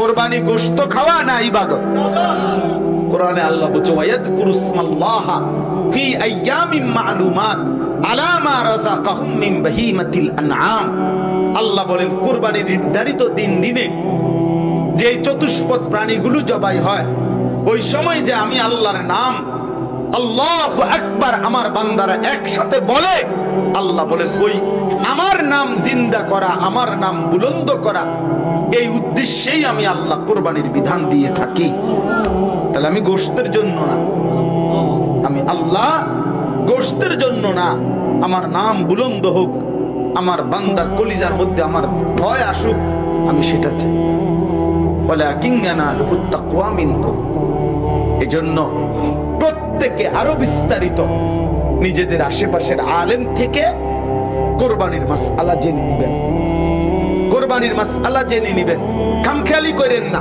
কুরবানি গোশত খাওয়া না ইবাদত? কোরআনে আল্লাহ বলছে ওয়ায়াযকুরুসমাল্লাহ ফি আইয়ামিন মা'লুমাত আলা মা রাযাকাহুম মিন বাহিমাতিল আনআম। আল্লাহ বলেন কুরবানির নির্ধারিত দিনে যে চতুষ্পদ প্রাণীগুলো জবাই হয়, ওই সময় যে আমি আল্লাহর নাম আল্লাহু আকবার আমার বান্দারা একসাথে বলে, আল্লাহ বলেন ওই আমার নাম জিন্দা করা, আমার নাম বুলন্দ করা, এই উদ্দেশ্যেই আমি আল্লাহ কুরবানির বিধান দিয়ে থাকি। তাহলে আমি গোশতের জন্য না, আমি আল্লাহ গোশতের জন্য না, আমার নাম বুলন্দ হোক, আমার বান্দার কলিজার মধ্যে আমার ভয় আসুক, আমি সেটা চাই। ওয়ালাকিন ইয়ানালুহুত তাকওয়া মিনকুম। এজন্য প্রত্যেকে আরো বিস্তারিত নিজেদের আশেপাশের আলেম থেকে কোরবানির মাসআলা জেনে নেবেন, কোরবানির মাসআলা জেনে নেবেন, খামখেয়ালি করেন না।